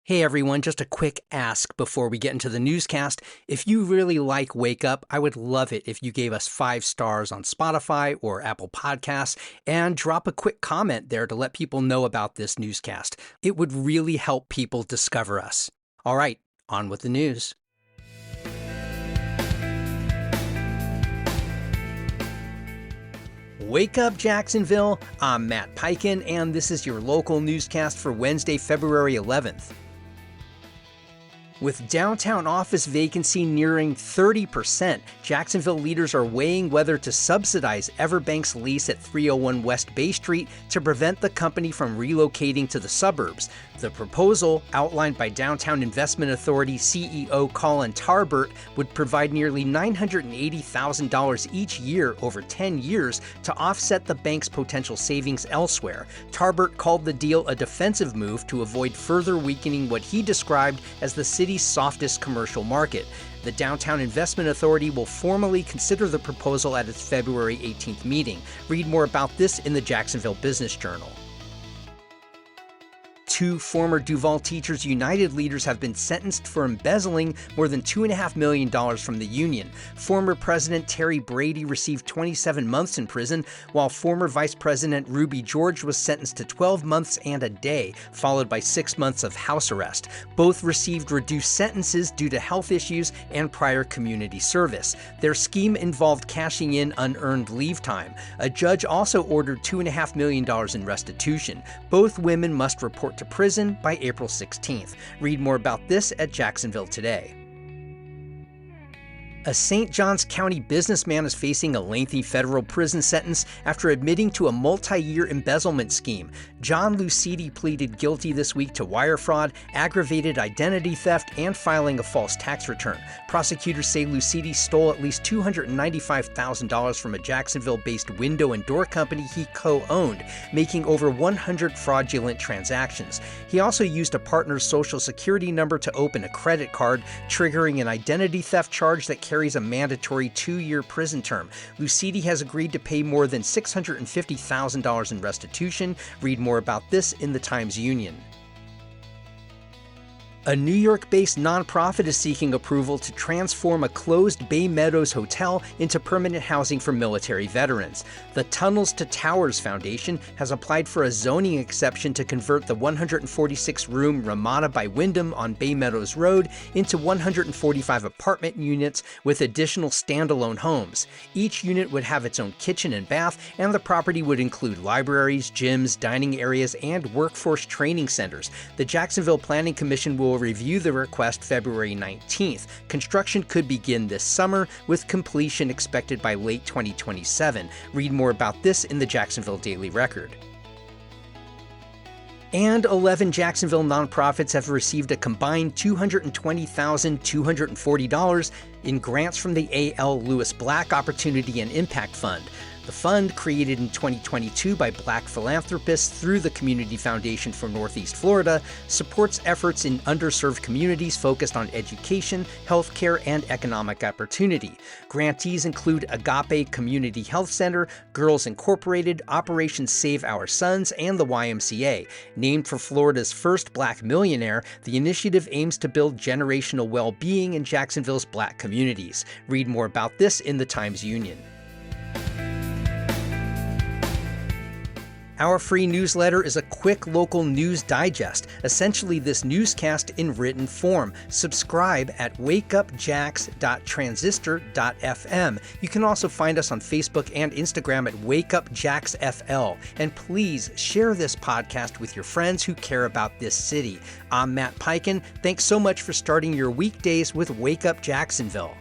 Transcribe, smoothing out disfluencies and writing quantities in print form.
Hey everyone, just a quick ask before we get into the newscast. If you really like Wake Up, I would love it if you gave us 5 stars on Spotify or Apple Podcasts and drop a quick comment there to let people know about this newscast. It would really help people discover us. All right, on with the news. Wake up, Jacksonville. I'm Matt Peiken, and this is your local newscast for Wednesday, February 11th. With downtown office vacancy nearing 30%, Jacksonville leaders are weighing whether to subsidize EverBank's lease at 301 West Bay Street to prevent the company from relocating to the suburbs. The proposal, outlined by Downtown Investment Authority CEO Colin Tarbert, would provide nearly $980,000 each year over 10 years to offset the bank's potential savings elsewhere. Tarbert called the deal a defensive move to avoid further weakening what he described as the city's softest commercial market. The Downtown Investment Authority will formally consider the proposal at its February 18th meeting. Read more about this in the Jacksonville Business Journal. 2 former Duval Teachers United leaders have been sentenced for embezzling more than $2.5 million from the union. Former President Terry Brady received 27 months in prison, while former Vice President Ruby George was sentenced to 12 months and a day, followed by 6 months of house arrest. Both received reduced sentences due to health issues and prior community service. Their scheme involved cashing in unearned leave time. A judge also ordered $2.5 million in restitution. Both women must report to prison by April 16th. Read more about this at Jacksonville Today. A St. Johns County businessman is facing a lengthy federal prison sentence after admitting to a multi-year embezzlement scheme. John Lucidi pleaded guilty this week to wire fraud, aggravated identity theft, and filing a false tax return. Prosecutors say Lucidi stole at least $295,000 from a Jacksonville-based window and door company he co-owned, making over 100 fraudulent transactions. He also used a partner's social security number to open a credit card, triggering an identity theft charge that carries a mandatory 2-year prison term. Lucidi has agreed to pay more than $650,000 in restitution. Read more about this in the Times-Union. A New York-based nonprofit is seeking approval to transform a closed Bay Meadows hotel into permanent housing for military veterans. The Tunnels to Towers Foundation has applied for a zoning exception to convert the 146-room Ramada by Wyndham on Bay Meadows Road into 145 apartment units with additional standalone homes. Each unit would have its own kitchen and bath, and the property would include libraries, gyms, dining areas, and workforce training centers. The Jacksonville Planning Commission will review the request February 19th. Construction could begin this summer, with completion expected by late 2027. Read more about this in the Jacksonville Daily Record. And 11 Jacksonville nonprofits have received a combined $220,240 in grants from the A.L. Lewis Black Opportunity and Impact Fund. The fund, created in 2022 by Black philanthropists through the Community Foundation for Northeast Florida, supports efforts in underserved communities focused on education, healthcare, and economic opportunity. Grantees include Agape Community Health Center, Girls Incorporated, Operation Save Our Sons, and the YMCA. Named for Florida's first Black millionaire, the initiative aims to build generational well-being in Jacksonville's Black communities. Read more about this in the Times-Union. Our free newsletter is a quick local news digest, essentially this newscast in written form. Subscribe at wakeupjacks.transistor.fm. You can also find us on Facebook and Instagram at wakeupjacksfl. And please share this podcast with your friends who care about this city. I'm Matt Peiken. Thanks so much for starting your weekdays with Wake Up Jacksonville.